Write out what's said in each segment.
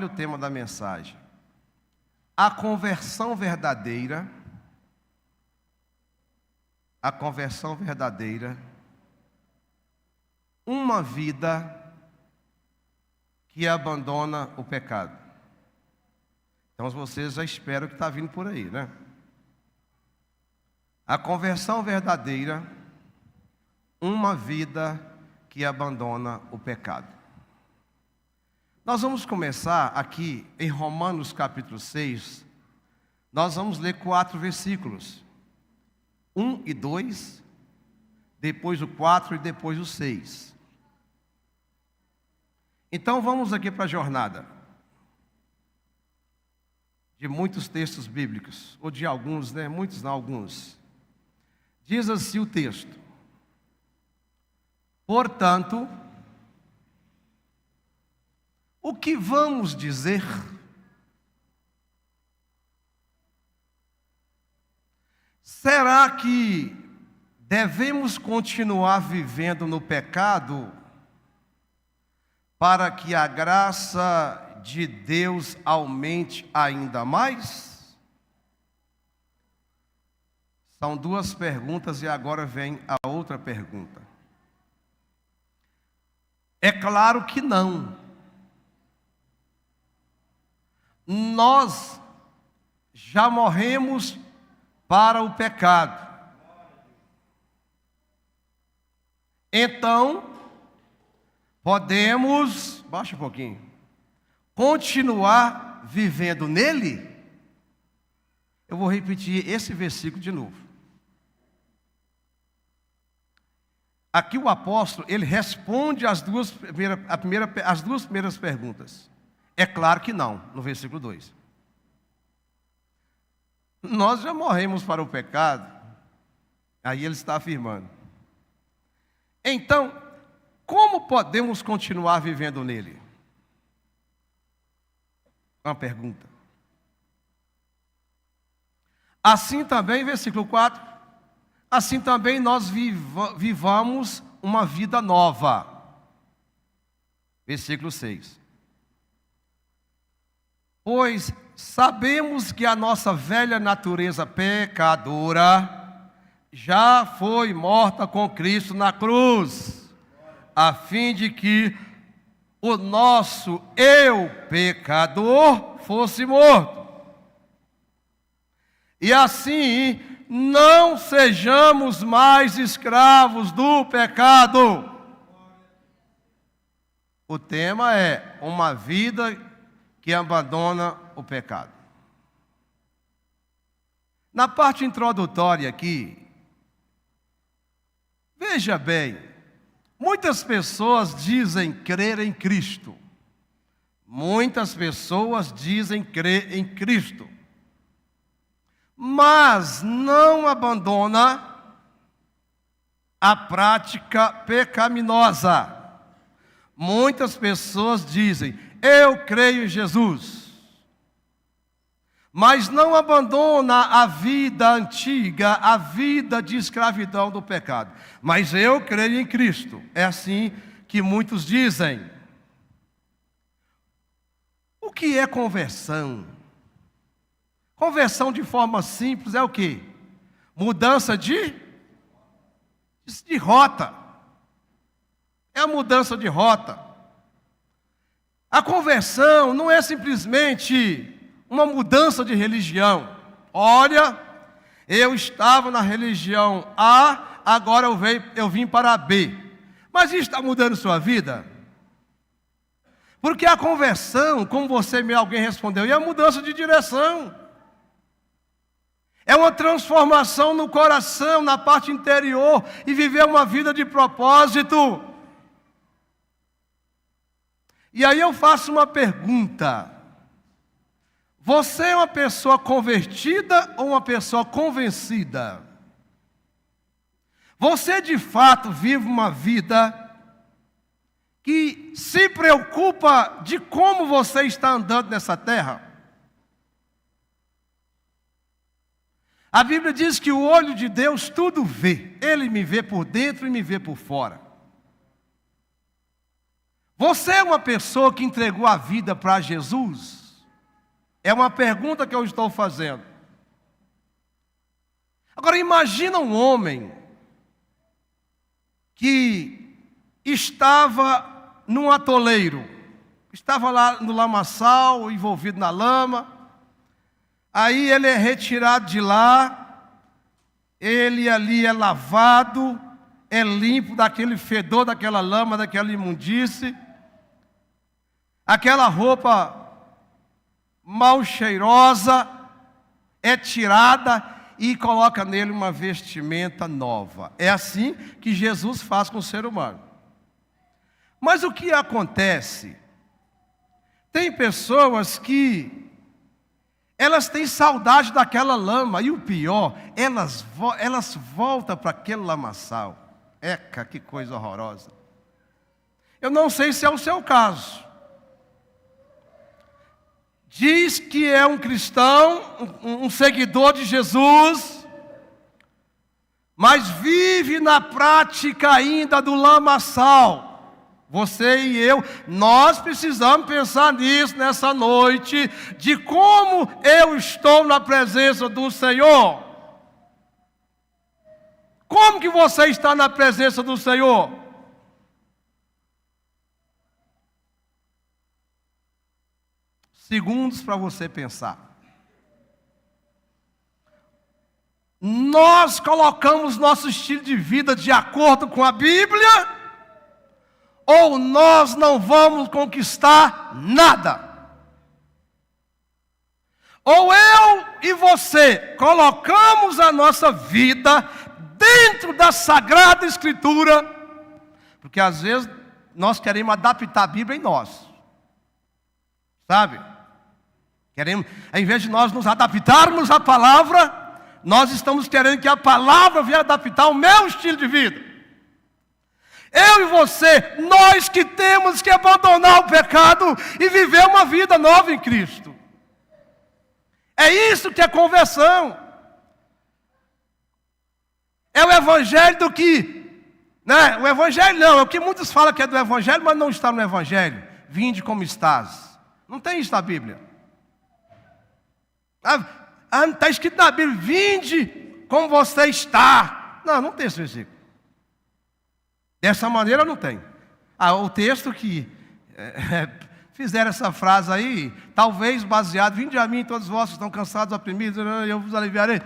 O tema da mensagem: a conversão verdadeira. A conversão verdadeira. Uma vida que abandona o pecado. Então vocês já esperam que está vindo por aí, né? A conversão verdadeira. Uma vida que abandona o pecado. Nós vamos começar aqui em Romanos capítulo 6. Nós vamos ler 4 versículos. 1 e 2, depois o 4 e depois o 6. Então vamos aqui para a jornada de muitos textos bíblicos, ou de alguns, né? Muitos não, alguns. Diz assim o texto: portanto, o que vamos dizer? Será que devemos continuar vivendo no pecado para que a graça de Deus aumente ainda mais? São 2 perguntas e agora vem a outra pergunta. É claro que não. Nós já morremos para o pecado. Então, podemos, baixa um pouquinho, continuar vivendo nele? Eu vou repetir esse versículo de novo. Aqui o apóstolo, ele responde as duas primeiras perguntas. É claro que não, no versículo 2. Nós já morremos para o pecado. Aí ele está afirmando. Então, como podemos continuar vivendo nele? Uma pergunta. Assim também, versículo 4. Assim também nós vivamos uma vida nova. Versículo 6. Pois sabemos que a nossa velha natureza pecadora já foi morta com Cristo na cruz, a fim de que o nosso eu pecador fosse morto. E assim não sejamos mais escravos do pecado. O tema é uma vida que abandona o pecado. Na parte introdutória aqui, veja bem, muitas pessoas dizem crer em Cristo. Muitas pessoas dizem crer em Cristo. Mas não abandona a prática pecaminosa. Muitas pessoas dizem: eu creio em Jesus, mas não abandona a vida antiga, a vida de escravidão do pecado. Mas eu creio em Cristo. É assim que muitos dizem. O que é conversão? Conversão de forma simples é o quê? Mudança de rota. É a mudança de rota. A conversão não é simplesmente uma mudança de religião. Olha, eu estava na religião A, agora eu vim para a B. Mas isso está mudando sua vida? Porque a conversão, como alguém respondeu, é a mudança de direção. É uma transformação no coração, na parte interior, e viver uma vida de propósito. E aí eu faço uma pergunta: você é uma pessoa convertida ou uma pessoa convencida? Você de fato vive uma vida que se preocupa de como você está andando nessa terra? A Bíblia diz que o olho de Deus tudo vê. Ele me vê por dentro e me vê por fora. Você é uma pessoa que entregou a vida para Jesus? É uma pergunta que eu estou fazendo. Agora imagina um homem que estava num atoleiro, estava lá no lamaçal, envolvido na lama, aí ele é retirado de lá, ele ali é lavado, é limpo daquele fedor, daquela lama, daquela imundície, aquela roupa mal cheirosa é tirada e coloca nele uma vestimenta nova. É assim que Jesus faz com o ser humano. Mas o que acontece? Tem pessoas que elas têm saudade daquela lama, e o pior, elas voltam para aquele lamaçal. Eca, que coisa horrorosa. Eu não sei se é o seu caso. Diz que é um cristão, um seguidor de Jesus, mas vive na prática ainda do lamaçal. Você e eu, nós precisamos pensar nisso nessa noite, de como eu estou na presença do Senhor. Como que você está na presença do Senhor? Segundos para você pensar. Nós colocamos nosso estilo de vida de acordo com a Bíblia, ou nós não vamos conquistar nada? Ou eu e você colocamos a nossa vida dentro da Sagrada Escritura, porque às vezes nós queremos adaptar a Bíblia em nós, sabe? Queremos, ao invés de nós nos adaptarmos à palavra, nós estamos querendo que a palavra venha adaptar o meu estilo de vida. Eu e você, nós que temos que abandonar o pecado e viver uma vida nova em Cristo. É isso que é conversão. É o evangelho do que, né? O evangelho não, é o que muitos falam que é do evangelho, mas não está no evangelho. Vinde como estás. Não tem isso na Bíblia. Está escrito na Bíblia, vinde como você está. Não, não tem esse versículo. Dessa maneira não tem. O texto que fizeram essa frase aí, talvez baseado, vinde a mim todos vós que estão cansados, oprimidos, eu vos aliviarei.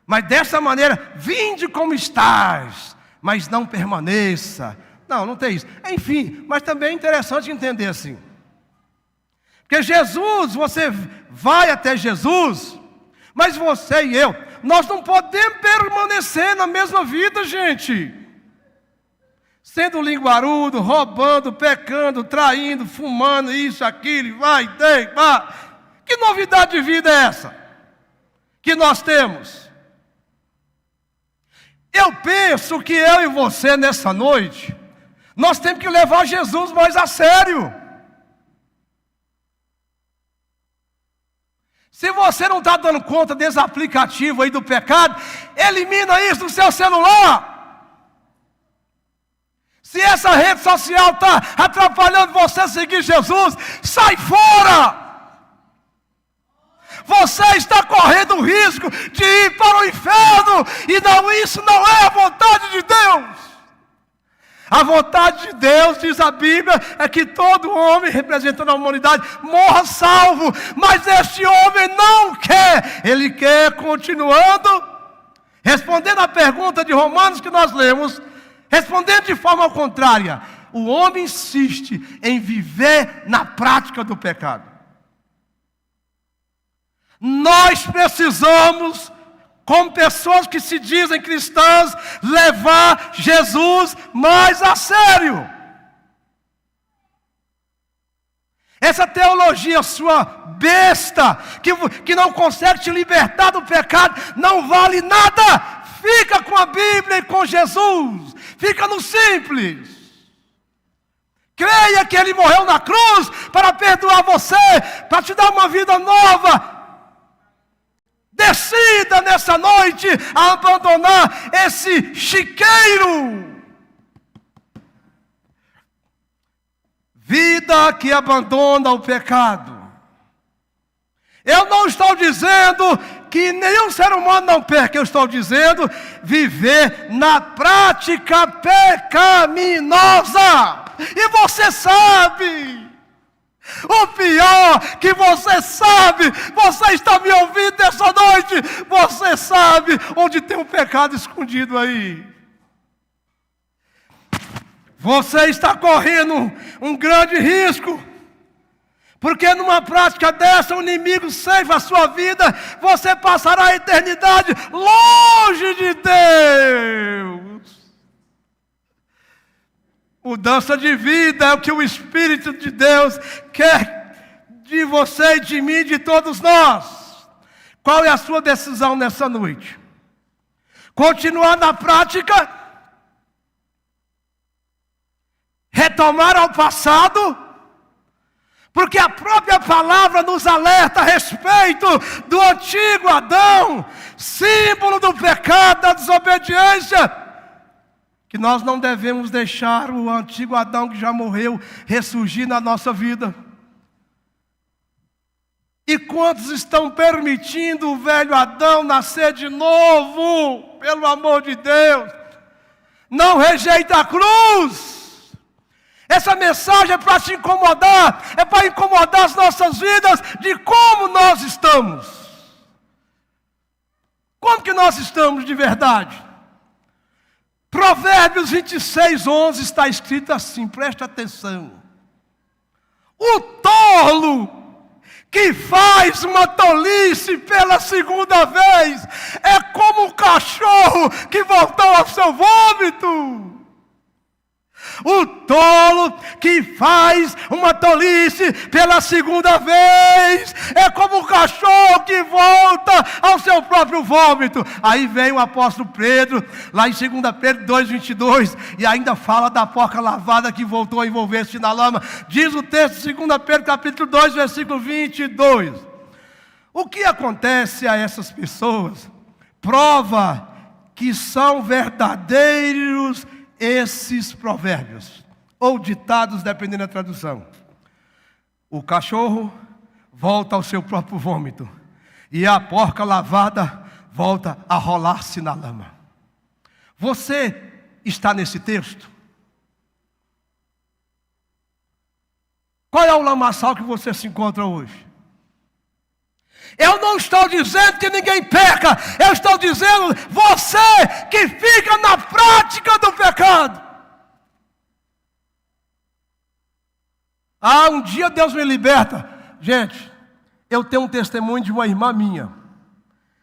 Mas dessa maneira, vinde como estás, mas não permaneça. Não, não tem isso. Enfim, mas também é interessante entender assim. Porque Jesus, você vai até Jesus, mas você e eu, nós não podemos permanecer na mesma vida, gente. Sendo linguarudo, roubando, pecando, traindo, fumando, isso, aquilo, vai. Que novidade de vida é essa que nós temos? Eu penso que eu e você nessa noite, nós temos que levar Jesus mais a sério. Se você não está dando conta desse aplicativo aí do pecado, elimina isso do seu celular. Se essa rede social está atrapalhando você a seguir Jesus, sai fora! Você está correndo o risco de ir para o inferno, e não, isso não é a vontade de Deus. A vontade de Deus, diz a Bíblia, é que todo homem representando a humanidade morra salvo, mas este homem não quer, ele quer, continuando, respondendo a pergunta de Romanos que nós lemos, respondendo de forma contrária, o homem insiste em viver na prática do pecado. Nós precisamos, como pessoas que se dizem cristãs, levar Jesus mais a sério. Essa teologia sua besta, que não consegue te libertar do pecado, não vale nada. Fica com a Bíblia e com Jesus. Fica no simples. Creia que Ele morreu na cruz para perdoar você, para te dar uma vida nova. Decida nessa noite a abandonar esse chiqueiro. vida que abandona o pecado. Eu não estou dizendo que nenhum ser humano não peca, eu estou dizendo viver na prática pecaminosa. E você sabe, o pior que você sabe, você está me ouvindo essa noite, você sabe onde tem um pecado escondido aí. Você está correndo um grande risco, porque numa prática dessa o inimigo ceifa a sua vida, você passará a eternidade longe de Deus. Mudança de vida é o que o Espírito de Deus quer de você e de mim e de todos nós. Qual é a sua decisão nessa noite? Continuar na prática? Retomar ao passado? Porque a própria palavra nos alerta a respeito do antigo Adão, símbolo do pecado, da desobediência, que nós não devemos deixar o antigo Adão que já morreu ressurgir na nossa vida. E quantos estão permitindo o velho Adão nascer de novo? Pelo amor de Deus, não rejeita a cruz. Essa mensagem é para te incomodar, é para incomodar as nossas vidas de como nós estamos. Como que nós estamos de verdade? Provérbios 26:11 está escrito assim, preste atenção. O tolo que faz uma tolice pela segunda vez é como um cachorro que voltou ao seu vômito. O tolo que faz uma tolice pela segunda vez é como um cachorro que volta ao seu próprio vômito. Aí vem o apóstolo Pedro, lá em 2 Pedro 2:22, e ainda fala da porca lavada que voltou a envolver-se na lama. Diz o texto de 2 Pedro capítulo 2, versículo 22. O que acontece a essas pessoas? Prova que são verdadeiros esses provérbios, ou ditados, dependendo da tradução. O cachorro volta ao seu próprio vômito, e a porca lavada volta a rolar-se na lama. Você está nesse texto? Qual é o lamaçal que você se encontra hoje? Eu não estou dizendo que ninguém peca, eu estou dizendo você que fica na prática do pecado. Um dia Deus me liberta. Gente, eu tenho um testemunho de uma irmã minha.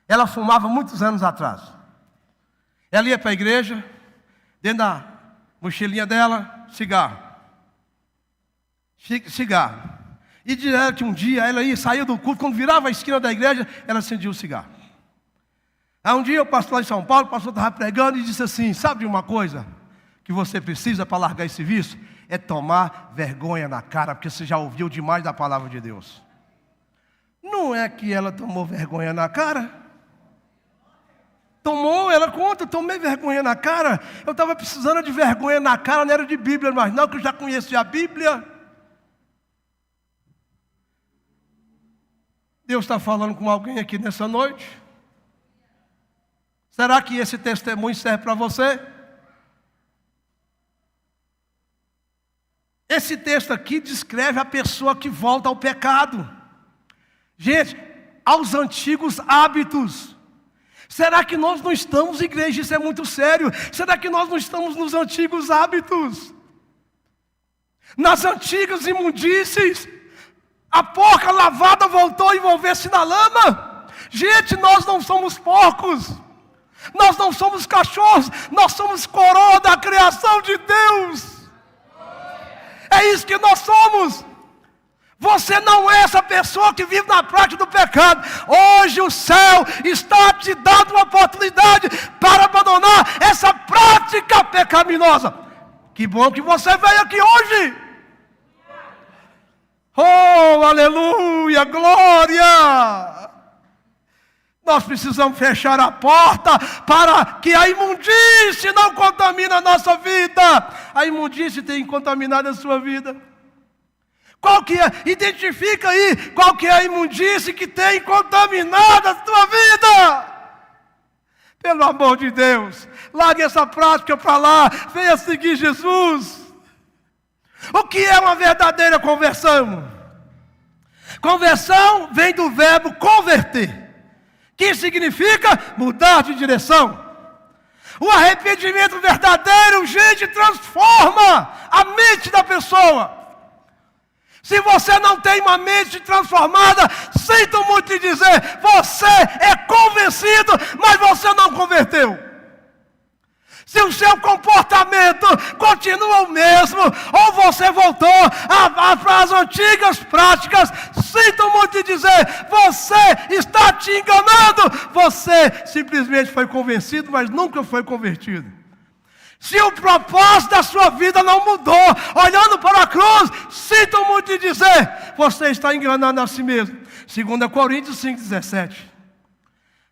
Ela fumava muitos anos atrás. Ela ia para a igreja, dentro da mochilinha dela, cigarro. Cigarro. E direto que um dia ela saía do culto, quando virava a esquina da igreja, ela acendia um cigarro. Aí um dia eu passo lá em São Paulo, o pastor estava pregando e disse assim: sabe de uma coisa que você precisa para largar esse vício? É tomar vergonha na cara, porque você já ouviu demais da palavra de Deus. Não é que ela tomou vergonha na cara? Tomou, ela conta, tomei vergonha na cara. Eu estava precisando de vergonha na cara, não era de Bíblia, mas não, que eu já conhecia a Bíblia. Deus está falando com alguém aqui nessa noite? Será que esse testemunho serve para você? Esse texto aqui descreve a pessoa que volta ao pecado. Gente, aos antigos hábitos. Será que nós não estamos, igreja? Isso é muito sério. Será que nós não estamos nos antigos hábitos? Nas antigas imundícies? A porca lavada voltou a envolver-se na lama. Gente, nós não somos porcos. Nós não somos cachorros. Nós somos coroa da criação de Deus. É isso que nós somos. Você não é essa pessoa que vive na prática do pecado. Hoje o céu está te dando uma oportunidade para abandonar essa prática pecaminosa. Que bom que você veio aqui hoje. Oh, aleluia, glória! Nós precisamos fechar a porta para que a imundície não contamine a nossa vida. A imundície tem contaminado a sua vida. Qual que é? Identifica aí qual que é a imundície que tem contaminado a tua vida. Pelo amor de Deus, largue essa prática para lá, venha seguir Jesus. O que é uma verdadeira conversão? Conversão vem do verbo converter, que significa mudar de direção. O arrependimento verdadeiro, gente, transforma a mente da pessoa. Se você não tem uma mente transformada, sinto muito lhe dizer, você é convencido, mas você não converteu. Se o seu comportamento continua o mesmo, ou você voltou às antigas práticas, sinto muito lhe dizer, você está te enganando. Você simplesmente foi convencido, mas nunca foi convertido. Se o propósito da sua vida não mudou, olhando para a cruz, sinto muito lhe dizer, você está enganando a si mesmo. 2 Coríntios 5,17.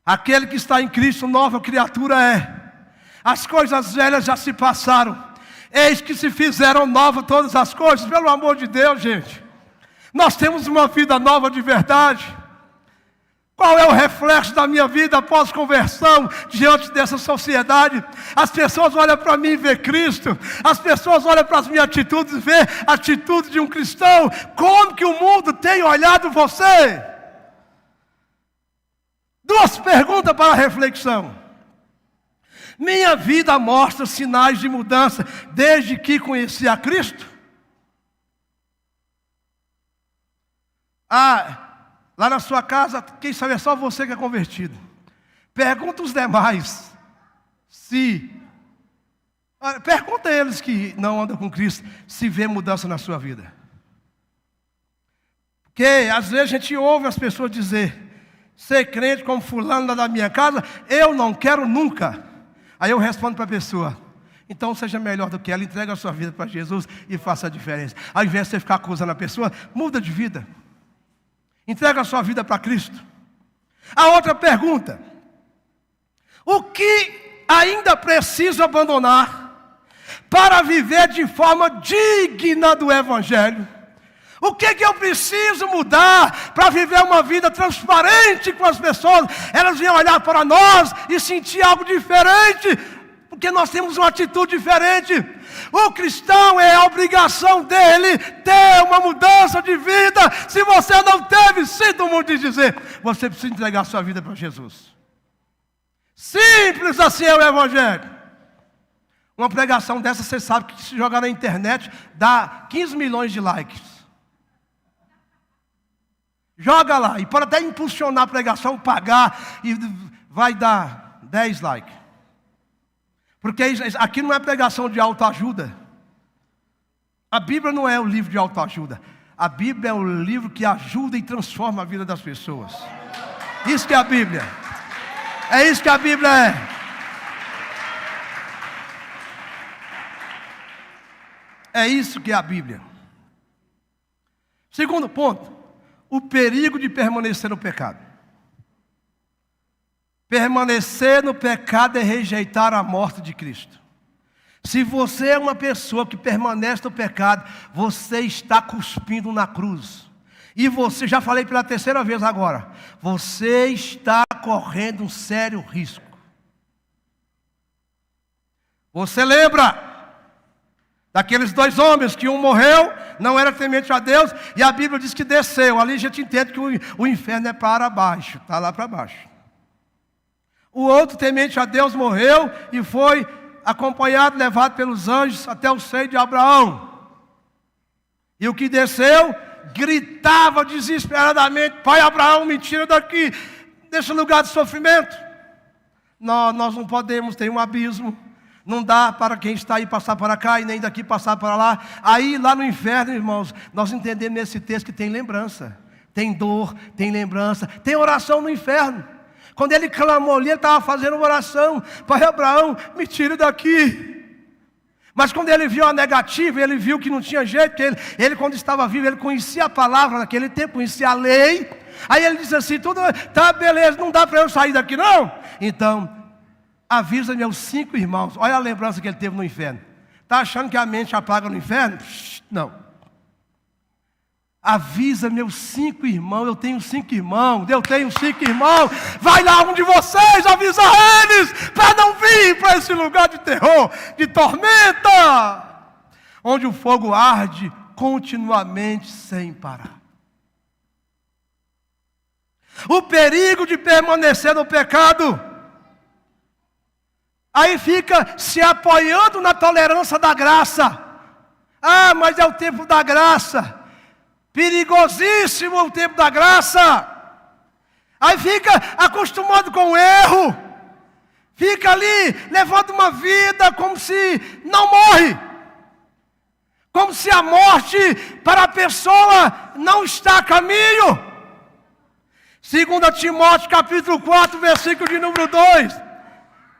Aquele que está em Cristo, nova criatura é. As coisas velhas já se passaram, eis que se fizeram novas todas as coisas. Pelo amor de Deus, gente, nós temos uma vida nova de verdade. Qual é o reflexo da minha vida após conversão diante dessa sociedade? As pessoas olham para mim e vê Cristo. As pessoas olham para as minhas atitudes e vê a atitude de um cristão. Como que o mundo tem olhado você? Duas perguntas para a reflexão. Minha vida mostra sinais de mudança desde que conheci a Cristo? Lá na sua casa, quem sabe é só você que é convertido. Pergunta os demais. Pergunta a eles que não andam com Cristo, se vê mudança na sua vida. Porque às vezes a gente ouve as pessoas dizer, ser crente como fulano lá da minha casa, eu não quero nunca. Aí eu respondo para a pessoa, então seja melhor do que ela, entrega a sua vida para Jesus e faça a diferença. Ao invés de você ficar acusando a pessoa, muda de vida. Entrega a sua vida para Cristo. A outra pergunta, o que ainda preciso abandonar para viver de forma digna do Evangelho? O que eu preciso mudar para viver uma vida transparente com as pessoas? Elas iam olhar para nós e sentir algo diferente, porque nós temos uma atitude diferente. O cristão é a obrigação dele ter uma mudança de vida. Se você não teve, sinto muito de dizer, você precisa entregar sua vida para Jesus. Simples assim é o Evangelho. Uma pregação dessa, você sabe que se jogar na internet, dá 15 milhões de likes. Joga lá, e pode até impulsionar a pregação, pagar, e vai dar 10 likes. Porque aqui não é pregação de autoajuda. A Bíblia não é o livro de autoajuda. A Bíblia é o livro que ajuda e transforma a vida das pessoas. Isso que é a Bíblia. É isso que a Bíblia é. É isso que é a Bíblia. Segundo ponto. O perigo de permanecer no pecado. Permanecer no pecado é rejeitar a morte de Cristo. Se você é uma pessoa que permanece no pecado, você está cuspindo na cruz. E você, já falei pela terceira vez agora, você está correndo um sério risco. Você lembra daqueles dois homens, que um morreu, não era temente a Deus, e a Bíblia diz que desceu. Ali a gente entende que o inferno é para baixo, está lá para baixo. O outro temente a Deus morreu e foi acompanhado, levado pelos anjos até o seio de Abraão. E o que desceu, gritava desesperadamente, pai Abraão, me tira daqui, desse lugar de sofrimento. Nós não podemos, tem um abismo. Não dá para quem está aí passar para cá e nem daqui passar para lá. Aí lá no inferno, irmãos, nós entendemos nesse texto que tem lembrança. Tem dor, tem lembrança, tem oração no inferno. Quando ele clamou ali, ele estava fazendo uma oração. Pai Abraão, me tire daqui. Mas quando ele viu a negativa, ele viu que não tinha jeito. Que ele quando estava vivo, ele conhecia a palavra naquele tempo, conhecia a lei. Aí ele disse assim, tudo tá beleza, não dá para eu sair daqui não. Então, avisa meus 5 irmãos. Olha a lembrança que ele teve no inferno. Está achando que a mente apaga no inferno? Não. Avisa meus 5 irmãos, eu tenho 5 irmãos, vai lá um de vocês, avisa eles, para não vir para esse lugar de terror, de tormenta, onde o fogo arde continuamente sem parar. O perigo de permanecer no pecado, aí fica se apoiando na tolerância da graça. Ah, mas é o tempo da graça. Perigosíssimo o tempo da graça. Aí fica acostumado com o erro. Fica ali levando uma vida como se não morre. Como se a morte para a pessoa não está a caminho. 2 Timóteo capítulo 4, versículo de número 2.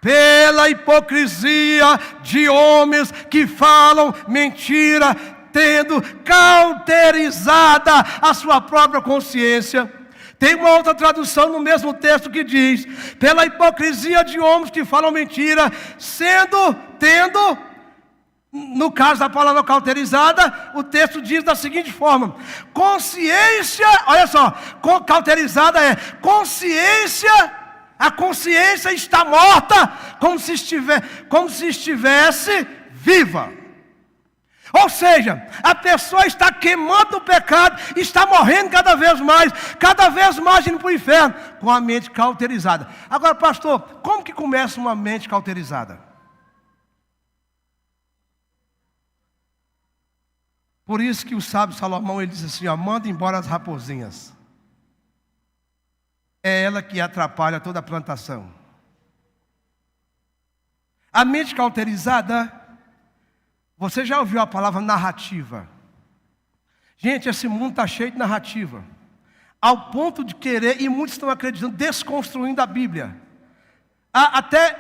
Pela hipocrisia de homens que falam mentira, tendo cauterizada a sua própria consciência. Tem uma outra tradução no mesmo texto que diz: pela hipocrisia de homens que falam mentira, tendo, no caso da palavra cauterizada, o texto diz da seguinte forma: consciência, olha só, cauterizada é consciência. A consciência está morta, como se estivesse viva. Ou seja, a pessoa está queimando o pecado, está morrendo cada vez mais indo para o inferno, com a mente cauterizada. Agora, pastor, como que começa uma mente cauterizada? Por isso que o sábio Salomão, ele diz assim, ó, manda embora as raposinhas. É ela que atrapalha toda a plantação. A mente cauterizada, você já ouviu a palavra narrativa? Gente, esse mundo está cheio de narrativa. Ao ponto de querer, e muitos estão acreditando, desconstruindo a Bíblia. Há até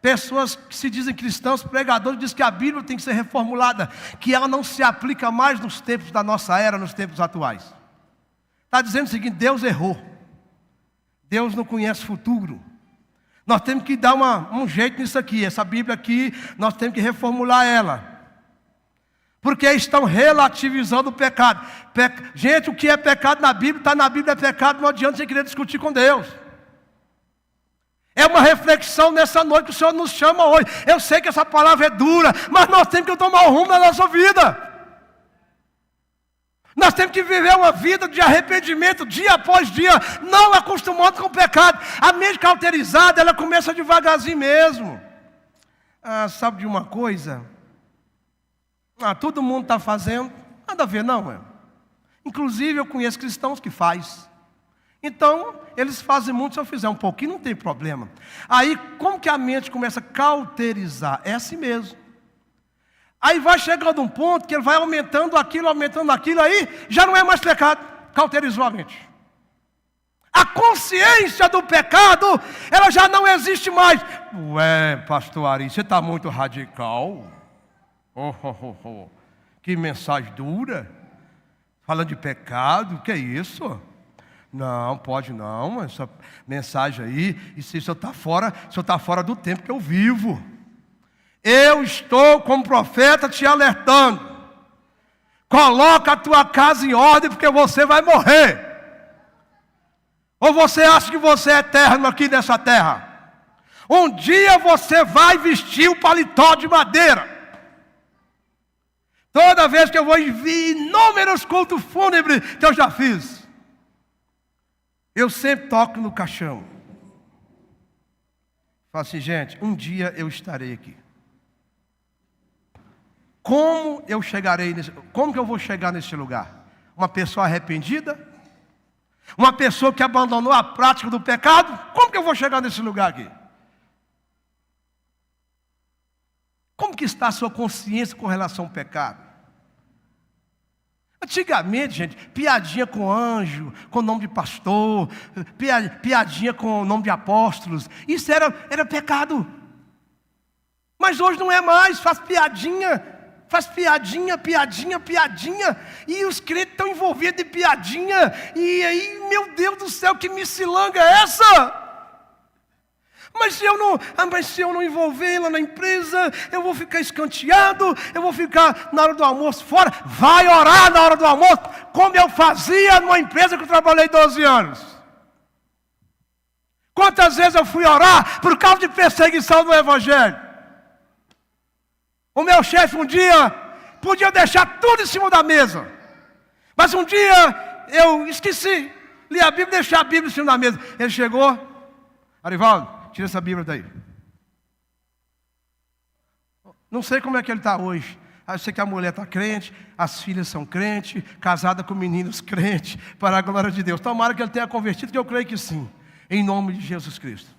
pessoas que se dizem cristãos, pregadores, dizem que a Bíblia tem que ser reformulada, que ela não se aplica mais nos tempos da nossa era, nos tempos atuais. Está dizendo o seguinte: Deus errou. Deus não conhece futuro. Nós temos que dar um jeito nisso aqui. Essa Bíblia aqui, nós temos que reformular ela. Porque estão relativizando o pecado. Gente, o que é pecado na Bíblia, está na Bíblia, é pecado, não adianta você querer discutir com Deus. É uma reflexão nessa noite que o Senhor nos chama hoje. Eu sei que essa palavra é dura, mas nós temos que tomar o rumo da nossa vida. Nós temos que viver uma vida de arrependimento dia após dia, não acostumado com o pecado. A mente cauterizada, ela começa devagarzinho mesmo. Ah, sabe de uma coisa? Todo mundo está fazendo, nada a ver não. Inclusive eu conheço cristãos que faz. Então, eles fazem muito, se eu fizer um pouquinho, não tem problema. Aí, como que a mente começa a cauterizar? É assim mesmo. Aí vai chegando um ponto que ele vai aumentando aquilo, aí já não é mais pecado, cauterizou a mente. A consciência do pecado, ela já não existe mais. Ué, pastor Ari, você está muito radical. Que mensagem dura. Falando de pecado, que é isso? Não, pode não, essa mensagem aí, isso está fora do tempo que eu vivo. Eu estou como profeta te alertando. Coloca a tua casa em ordem, porque você vai morrer. Ou você acha que você é eterno aqui nessa terra? Um dia você vai vestir o paletó de madeira. Toda vez que eu vou em inúmeros cultos fúnebres que eu já fiz, eu sempre toco no caixão. Falo assim, gente, um dia eu estarei aqui. Como que eu vou chegar nesse lugar? Uma pessoa arrependida? Uma pessoa que abandonou a prática do pecado? Como que eu vou chegar nesse lugar aqui? Como que está a sua consciência com relação ao pecado? Antigamente, gente, piadinha com anjo, com nome de pastor, piadinha com nome de apóstolos, isso era pecado. Mas hoje não é mais, faz piadinha, e os crentes estão envolvidos em piadinha, e aí, meu Deus do céu, que micilanga é essa? Mas se eu não envolvê-la na empresa, eu vou ficar escanteado, eu vou ficar na hora do almoço fora. Vai orar na hora do almoço, como eu fazia numa empresa que eu trabalhei 12 anos. Quantas vezes eu fui orar por causa de perseguição do Evangelho? O meu chefe um dia podia deixar tudo em cima da mesa. Mas um dia eu esqueci, li a Bíblia e deixei a Bíblia em cima da mesa. Ele chegou, Arivaldo, tira essa Bíblia daí. Não sei como é que ele está hoje. Eu sei que a mulher está crente, as filhas são crentes, casada com meninos crentes, para a glória de Deus. Tomara que ele tenha convertido, que eu creio que sim. Em nome de Jesus Cristo.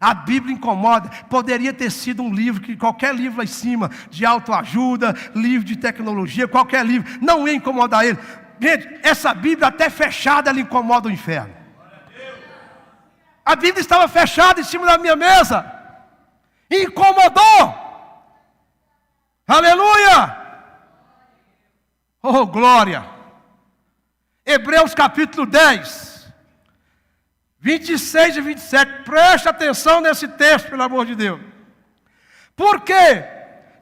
A Bíblia incomoda. Poderia ter sido um livro, que qualquer livro lá em cima, de autoajuda, livro de tecnologia, qualquer livro, não ia incomodar ele. Gente, essa Bíblia até fechada, ela incomoda o inferno. A Bíblia estava fechada em cima da minha mesa. E incomodou. Aleluia. Oh, glória. Hebreus capítulo 10. 26 e 27, preste atenção nesse texto, pelo amor de Deus. Porque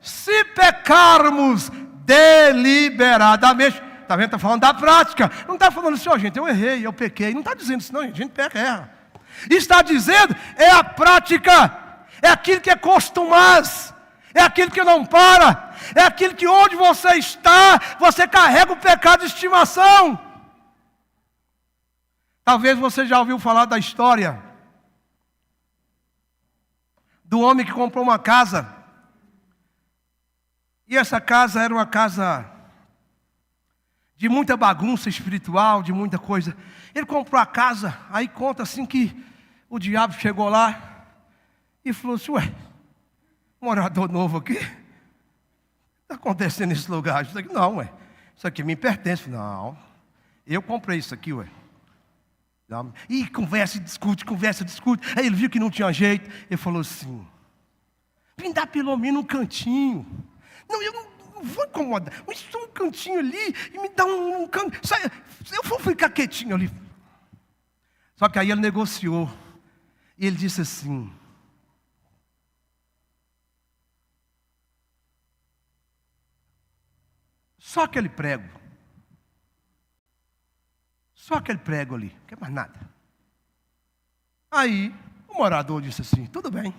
se pecarmos deliberadamente, está vendo? Está falando da prática. Não está falando assim, ó, gente, eu errei, eu pequei. Não está dizendo isso, não, gente peca, erra. Está dizendo, é a prática, é aquilo que é costumaz, é aquilo que não para, é aquilo que onde você está, você carrega o pecado de estimação. Talvez você já ouviu falar da história do homem que comprou uma casa. E essa casa era uma casa de muita bagunça espiritual, de muita coisa. Ele comprou a casa, aí conta assim que o diabo chegou lá e falou assim, ué, morador novo aqui? O que está acontecendo nesse lugar? Isso aqui, não, ué, isso aqui me pertence. Não, eu comprei isso aqui, ué. E conversa, discute. Aí ele viu que não tinha jeito. Ele falou assim, me dá pelo menos um cantinho. Não, eu não vou incomodar. Mas só um cantinho ali e me dá um canto. Eu vou ficar quietinho ali. Só que aí ele negociou. E ele disse assim, só aquele prego. Só aquele prego ali, não quer mais nada. Aí, o morador disse assim, tudo bem.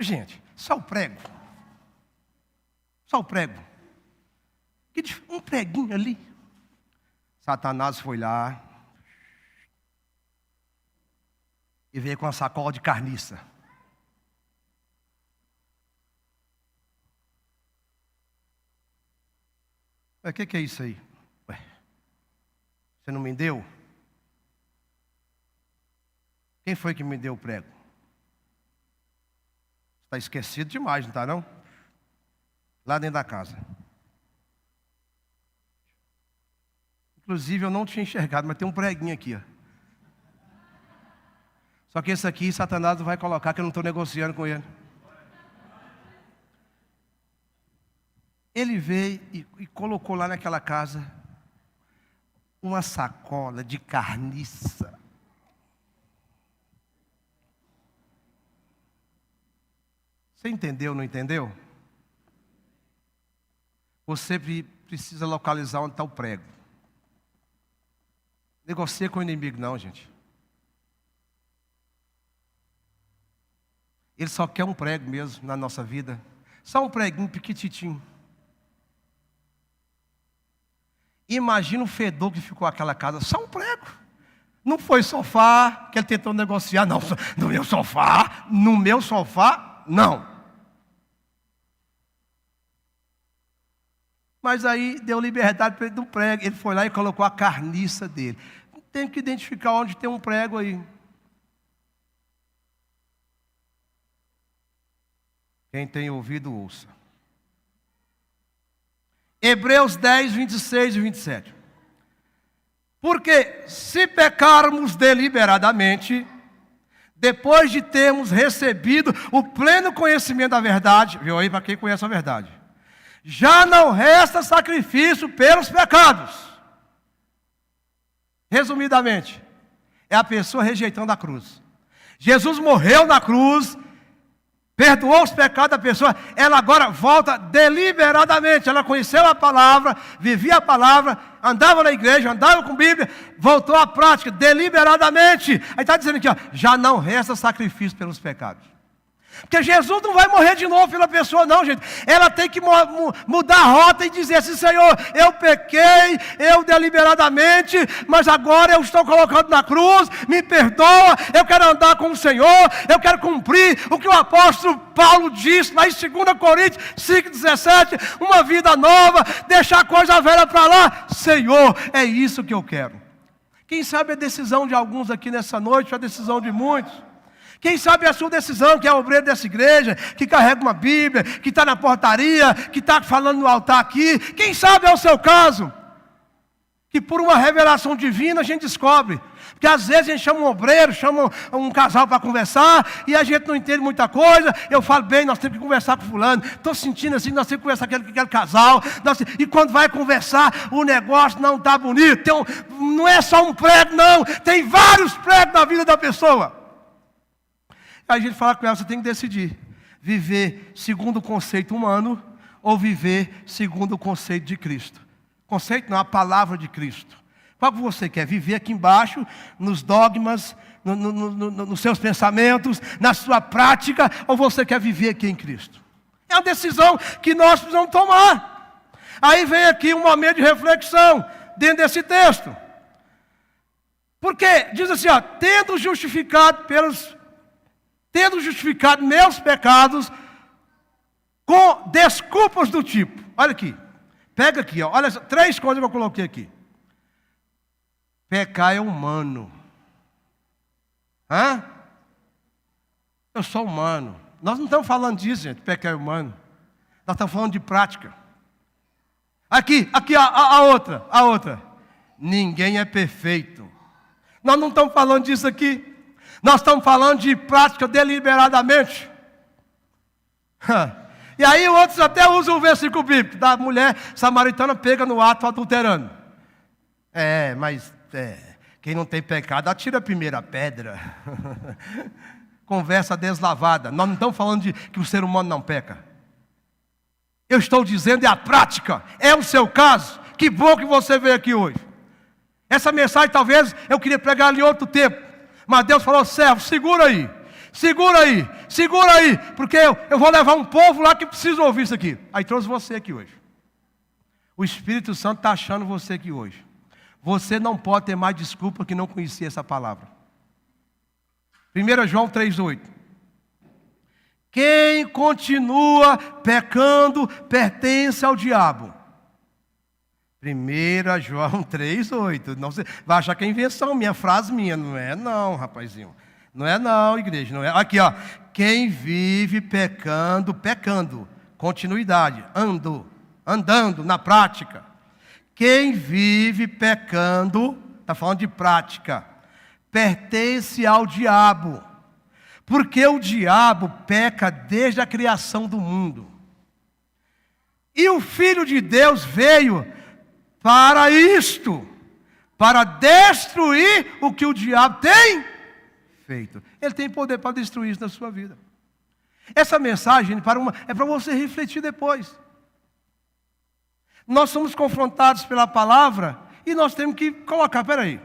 Gente, só o prego. Só o prego. Um preguinho ali. Satanás foi lá e veio com uma sacola de carniça. O que é isso aí? Você não me deu? Quem foi que me deu o prego? Está esquecido demais, não está não? Lá dentro da casa. Inclusive eu não tinha enxergado, mas tem um preguinho aqui, ó. Só que esse aqui, Satanás vai colocar que eu não estou negociando com ele. Ele veio e colocou lá naquela casa uma sacola de carniça. Você entendeu, não entendeu? Você precisa localizar onde está o prego. Negocia com o inimigo não, gente. Ele só quer um prego mesmo na nossa vida. Só um preguinho pequititinho. Imagina o fedor que ficou aquela casa. Só um prego. Não foi sofá que ele tentou negociar. Não, no meu sofá. No meu sofá, não. Mas aí deu liberdade para ele do prego. Ele foi lá e colocou a carniça dele. Tem que identificar onde tem um prego aí. Quem tem ouvido, ouça. Hebreus 10, 26 e 27. Porque se pecarmos deliberadamente, depois de termos recebido o pleno conhecimento da verdade, viu aí para quem conhece a verdade, já não resta sacrifício pelos pecados. Resumidamente, é a pessoa rejeitando a cruz. Jesus morreu na cruz, perdoou os pecados da pessoa, ela agora volta deliberadamente. Ela conheceu a palavra, vivia a palavra, andava na igreja, andava com a Bíblia, voltou à prática deliberadamente. Aí está dizendo aqui, ó, já não resta sacrifício pelos pecados. Porque Jesus não vai morrer de novo pela pessoa, não, gente. Ela tem que mudar a rota e dizer assim: Senhor, eu pequei, eu deliberadamente, mas agora eu estou colocando na cruz, me perdoa, eu quero andar com o Senhor, eu quero cumprir o que o apóstolo Paulo disse lá em 2 Coríntios 5,17, uma vida nova, deixar a coisa velha para lá. Senhor, é isso que eu quero. Quem sabe a decisão de alguns aqui nessa noite, a decisão de muitos. Quem sabe a sua decisão, que é obreiro dessa igreja, que carrega uma Bíblia, que está na portaria, que está falando no altar aqui. Quem sabe é o seu caso. Que por uma revelação divina a gente descobre. Porque às vezes a gente chama um obreiro, chama um casal para conversar, e a gente não entende muita coisa. Eu falo, bem, nós temos que conversar com fulano. Estou sentindo assim, nós temos que conversar com aquele casal. E quando vai conversar, o negócio não está bonito. Não é só um prego, não. Tem vários pregos na vida da pessoa. Aí a gente fala com ela, você tem que decidir. Viver segundo o conceito humano ou viver segundo o conceito de Cristo. Conceito não, a palavra de Cristo. Qual que você quer? Viver aqui embaixo, nos dogmas, nos seus pensamentos, na sua prática, ou você quer viver aqui em Cristo? É uma decisão que nós precisamos tomar. Aí vem aqui um momento de reflexão dentro desse texto. Porque diz assim, ó, tendo justificado meus pecados com desculpas do tipo. Olha aqui. Pega aqui, ó. Olha, 3 coisas que eu coloquei aqui. Pecar é humano. Eu sou humano. Nós não estamos falando disso, gente. Pecar é humano. Nós estamos falando de prática. Aqui, a outra. Ninguém é perfeito. Nós não estamos falando disso aqui. Nós estamos falando de prática deliberadamente. E aí outros até usam o versículo bíblico da mulher samaritana pega no ato adulterando. Mas quem não tem pecado atira a primeira pedra. Conversa deslavada. Nós não estamos falando de que o ser humano não peca. Eu estou dizendo é a prática. É o seu caso. Que bom que você veio aqui hoje. Essa mensagem talvez eu queria pregar em outro tempo. Mas Deus falou, servo, segura aí, porque eu vou levar um povo lá que precisa ouvir isso aqui. Aí trouxe você aqui hoje. O Espírito Santo está achando você aqui hoje. Você não pode ter mais desculpa que não conhecia essa palavra. 1 João 3,8. Quem continua pecando pertence ao diabo. 1 João 3,8. Não sei, vai achar que é invenção minha, frase minha. Não é não, rapazinho. Não é não, igreja. Não é. Aqui, ó. Quem vive pecando, continuidade, andando na prática. Quem vive pecando, está falando de prática, pertence ao diabo. Porque o diabo peca desde a criação do mundo. E o Filho de Deus veio para isto, para destruir o que o diabo tem feito. Ele tem poder para destruir isso na sua vida. Essa mensagem é para você refletir depois. Nós somos confrontados pela palavra e nós temos que colocar, peraí.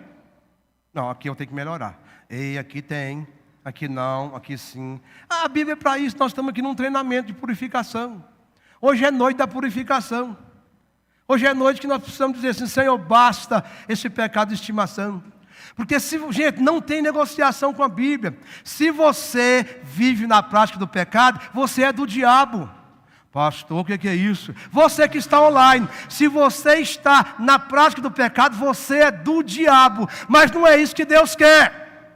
Não, aqui eu tenho que melhorar. Ei, aqui tem, aqui não, aqui sim. A Bíblia é para isso, nós estamos aqui num treinamento de purificação. Hoje é noite da purificação. Hoje é noite que nós precisamos dizer assim, Senhor, basta esse pecado de estimação. Porque, gente, não tem negociação com a Bíblia. Se você vive na prática do pecado, você é do diabo. Pastor, o que é isso? Você que está online, se você está na prática do pecado, você é do diabo. Mas não é isso que Deus quer.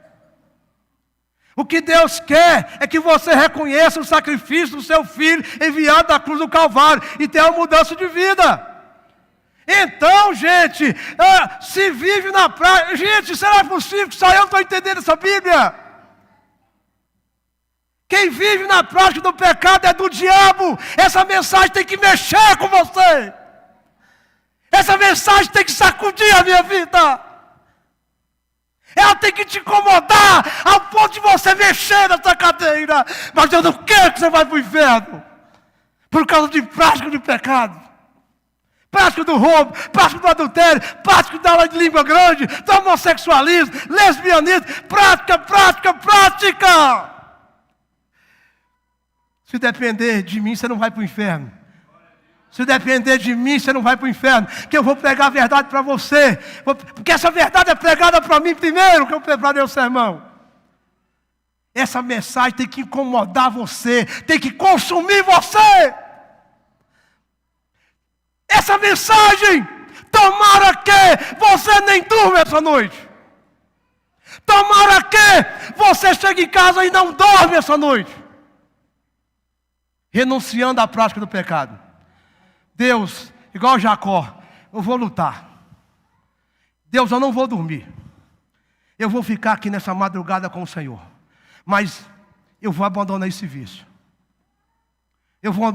O que Deus quer é que você reconheça o sacrifício do seu Filho enviado da cruz do Calvário e tenha uma mudança de vida. Então, gente, se vive na prática. Gente, será possível que só eu estou entendendo essa Bíblia? Quem vive na prática do pecado é do diabo. Essa mensagem tem que mexer com você. Essa mensagem tem que sacudir a minha vida. Ela tem que te incomodar ao ponto de você mexer nessa cadeira, mas eu não quero que você vá para o inferno, por causa de prática de pecado, prática do roubo, prática do adultério, prática da aula de língua grande, do homossexualismo, lesbianismo, prática. Se depender de mim, você não vai para o inferno. Se depender de mim, você não vai para o inferno. Que eu vou pregar a verdade para você. Porque essa verdade é pregada para mim primeiro, que eu preparei o sermão. Essa mensagem tem que incomodar você. Tem que consumir você. Essa mensagem, tomara que você nem durma essa noite. Tomara que você chegue em casa e não dorme essa noite. Renunciando à prática do pecado. Deus, igual Jacó, eu vou lutar. Deus, eu não vou dormir. Eu vou ficar aqui nessa madrugada com o Senhor. Mas eu vou abandonar esse vício. Eu vou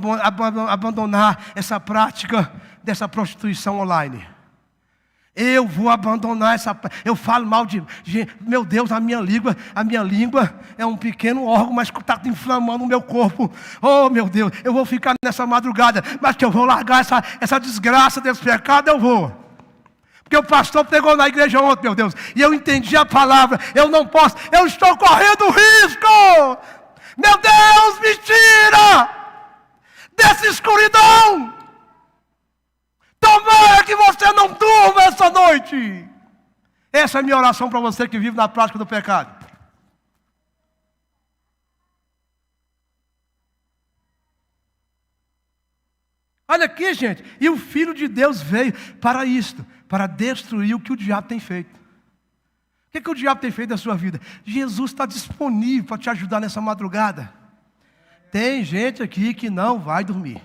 abandonar essa prática dessa prostituição online. Eu vou abandonar essa... Eu falo mal de... Meu Deus, a minha língua é um pequeno órgão, mas está inflamando o meu corpo. Oh, meu Deus, eu vou ficar nessa madrugada, mas que eu vou largar essa desgraça desse pecado, eu vou. Porque o pastor pregou na igreja ontem, meu Deus, e eu entendi a palavra. Eu não posso, eu estou correndo risco. Meu Deus, me tira dessa escuridão. Tomara que você não durma essa noite. Essa é a minha oração para você que vive na prática do pecado. Olha aqui, gente. E o Filho de Deus veio para isto, para destruir o que o diabo tem feito. O que o diabo tem feito na sua vida? Jesus está disponível para te ajudar nessa madrugada. Tem gente aqui que não vai dormir.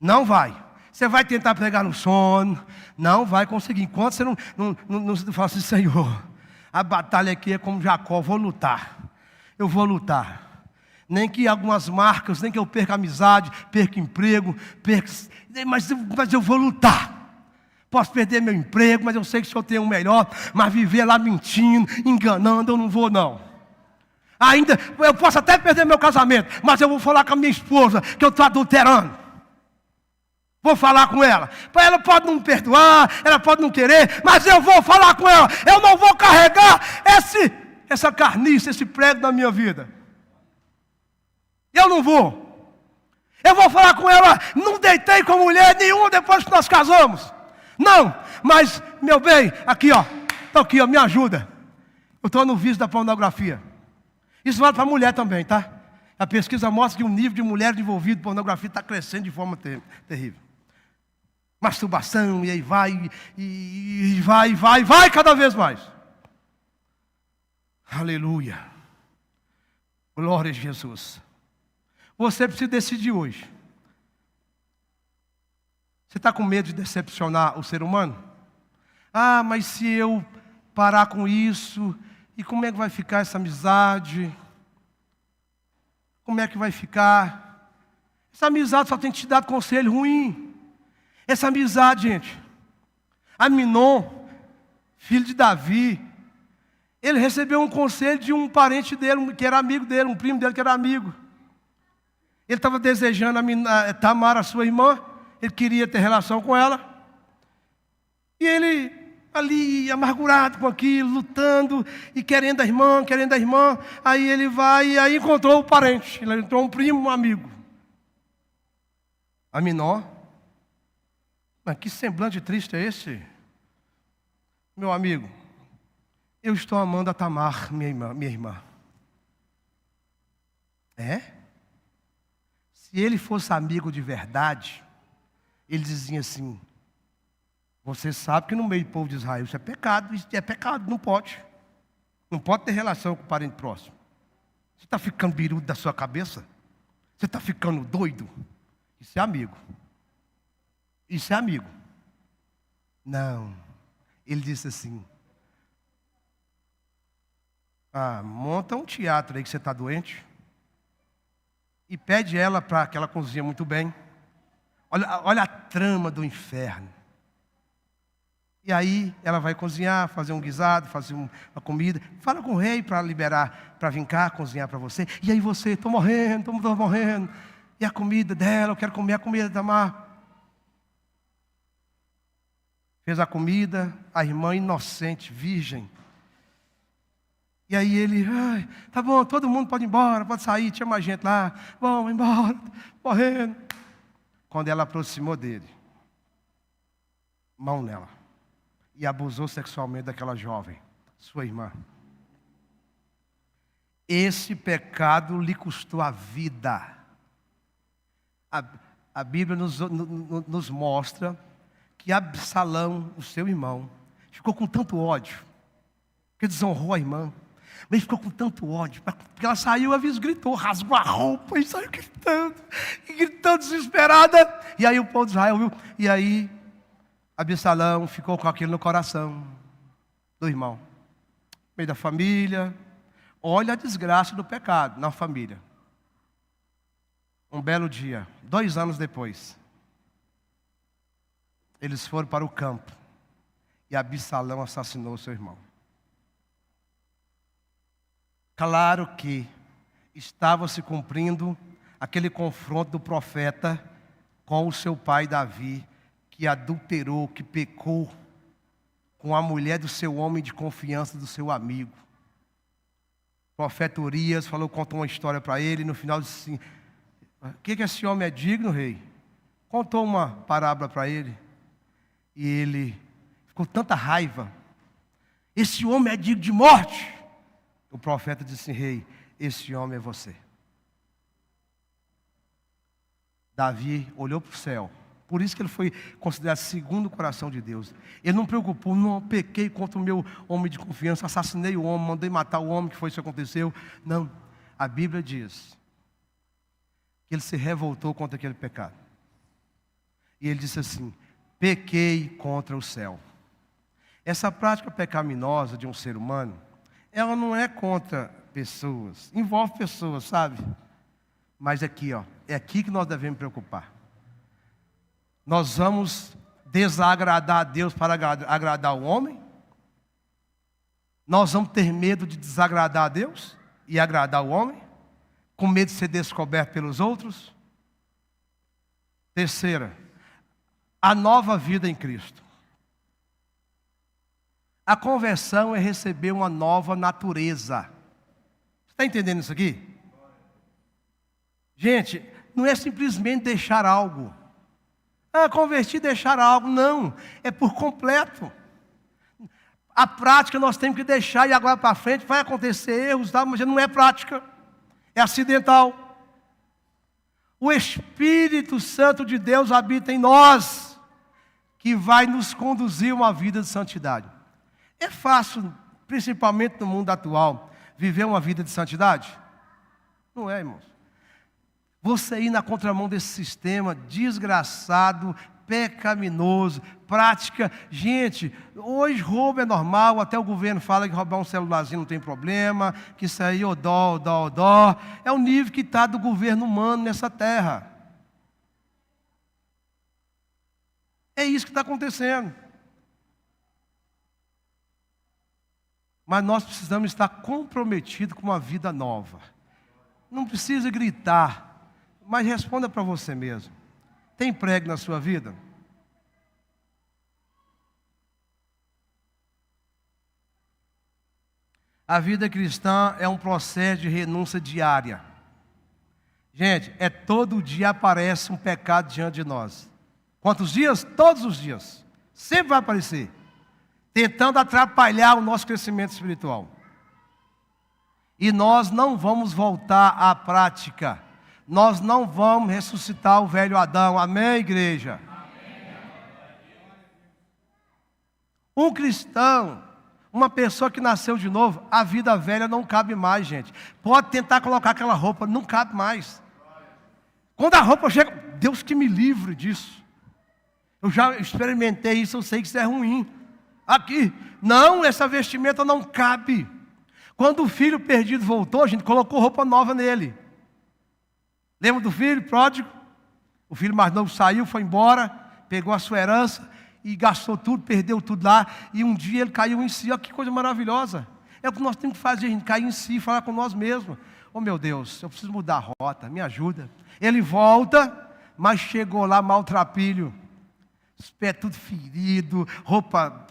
Não vai. Você vai tentar pegar no sono, não vai conseguir. Enquanto você não fala assim, Senhor, a batalha aqui é como Jacó, vou lutar. Eu vou lutar. Nem que algumas marcas, nem que eu perca amizade, perca emprego, mas eu vou lutar. Posso perder meu emprego, mas eu sei que o Senhor tem um melhor. Mas viver lá mentindo, enganando, eu não vou não. Ainda, eu posso até perder meu casamento, mas eu vou falar com a minha esposa que eu estou adulterando. Vou falar com ela. Ela pode não perdoar, ela pode não querer, mas eu vou falar com ela. Eu não vou carregar essa carniça, esse prego na minha vida. Eu não vou. Eu vou falar com ela. Não deitei com mulher nenhuma depois que nós casamos. Não, mas, meu bem, aqui ó. Estou aqui ó, me ajuda. Eu estou no vício da pornografia. Isso vale para mulher também, tá? A pesquisa mostra que o nível de mulheres envolvidas em pornografia está crescendo de forma terrível. Masturbação, e aí vai cada vez mais. Aleluia. Glória a Jesus. Você precisa decidir hoje. Você está com medo de decepcionar o ser humano? Ah, mas se eu parar com isso, e como é que vai ficar essa amizade? Como é que vai ficar? Essa amizade só tem te dado conselho ruim. Essa amizade, gente. Aminon, filho de Davi, ele recebeu um conselho de um parente dele, que era amigo dele, um primo dele que era amigo. Ele estava desejando a Tamar, a sua irmã, ele queria ter relação com ela. E ele, ali, amargurado com aquilo, lutando, e querendo a irmã, aí ele vai, e aí encontrou o parente, ele encontrou um primo, um amigo. Aminon. Mas que semblante triste é esse? Meu amigo, eu estou amando a Tamar, minha irmã. É? Se ele fosse amigo de verdade, ele dizia assim, você sabe que no meio do povo de Israel isso é pecado, não pode. Não pode ter relação com o parente próximo. Você está ficando birudo da sua cabeça? Você está ficando doido? Isso é amigo. Isso é amigo. Não. Ele disse assim, monta um teatro aí que você está doente e pede ela para que ela cozinhe muito bem. Olha a trama do inferno. E aí ela vai cozinhar, fazer um guisado, fazer uma comida. Fala com o rei para liberar, para vir cá cozinhar para você. E aí você, estou morrendo, estou morrendo. E a comida dela, eu quero comer a comida da Tamar. Fez a comida, a irmã inocente, virgem. E aí ele, tá bom, todo mundo pode ir embora, pode sair, tinha mais gente lá. Vamos embora, morrendo. Quando ela aproximou dele, mão nela. E abusou sexualmente daquela jovem, sua irmã. Esse pecado lhe custou a vida. A Bíblia nos mostra que Absalão, o seu irmão, ficou com tanto ódio, que desonrou a irmã, mas ficou com tanto ódio, porque ela saiu, a vez gritou, rasgou a roupa e saiu gritando, desesperada. E aí o povo de Israel viu, e aí Absalão ficou com aquilo no coração do irmão, no meio da família. Olha a desgraça do pecado na família. Um belo dia, 2 anos depois, eles foram para o campo e Absalão assassinou seu irmão. Claro que estava se cumprindo aquele confronto do profeta com o seu pai Davi, que adulterou, que pecou com a mulher do seu homem de confiança, do seu amigo. O profeta Urias contou uma história para ele, e no final disse assim: o que esse homem é digno, rei? Contou uma parábola para ele, e ele ficou tanta raiva. Esse homem é digno de morte. O profeta disse assim: rei, esse homem é você. Davi olhou para o céu. Por isso que ele foi considerado segundo o coração de Deus. Ele não preocupou, não pequei contra o meu homem de confiança, assassinei o homem, mandei matar o homem, que foi isso que aconteceu. Não, a Bíblia diz que ele se revoltou contra aquele pecado. E ele disse assim: pequei contra o céu. Essa prática pecaminosa de um ser humano, ela não é contra pessoas, envolve pessoas, sabe? Mas aqui, é aqui que nós devemos preocupar. Nós vamos desagradar a Deus para agradar o homem? Nós vamos ter medo de desagradar a Deus e agradar o homem? Com medo de ser descoberto pelos outros? Terceira, a nova vida em Cristo. A conversão é receber uma nova natureza. Você está entendendo isso aqui? Gente, não é simplesmente deixar algo. Convertir, deixar algo. Não, é por completo. A prática nós temos que deixar, e agora para frente vai acontecer erros, mas não é prática, é acidental. O Espírito Santo de Deus habita em nós, que vai nos conduzir a uma vida de santidade. É fácil, principalmente no mundo atual, viver uma vida de santidade? Não é, irmãos. Você ir na contramão desse sistema desgraçado, pecaminoso, prática. Gente, hoje roubo é normal, até o governo fala que roubar um celularzinho não tem problema, que isso aí, odó. É o nível que está do governo humano nessa terra. É isso que está acontecendo. Mas nós precisamos estar comprometidos com uma vida nova. Não precisa gritar. Mas responda para você mesmo. Tem prego na sua vida? A vida cristã é um processo de renúncia diária. Gente, todo dia aparece um pecado diante de nós. Quantos dias? Todos os dias. Sempre vai aparecer. Tentando atrapalhar o nosso crescimento espiritual. E nós não vamos voltar à prática. Nós não vamos ressuscitar o velho Adão. Amém, igreja? Amém. Um cristão, uma pessoa que nasceu de novo, a vida velha não cabe mais, gente. Pode tentar colocar aquela roupa, não cabe mais. Quando a roupa chega, Deus que me livre disso. Eu já experimentei isso, eu sei que isso é ruim. Aqui, não, essa vestimenta não cabe. Quando o filho perdido voltou, a gente colocou roupa nova nele. Lembra do filho pródigo? O filho mais novo saiu, foi embora, pegou a sua herança, e gastou tudo, perdeu tudo lá, e um dia ele caiu em si. Olha que coisa maravilhosa. É o que nós temos que fazer, a gente cair em si, falar com nós mesmos. Oh meu Deus, eu preciso mudar a rota, me ajuda. Ele volta, mas chegou lá maltrapilho, os pés tudo ferido, roupa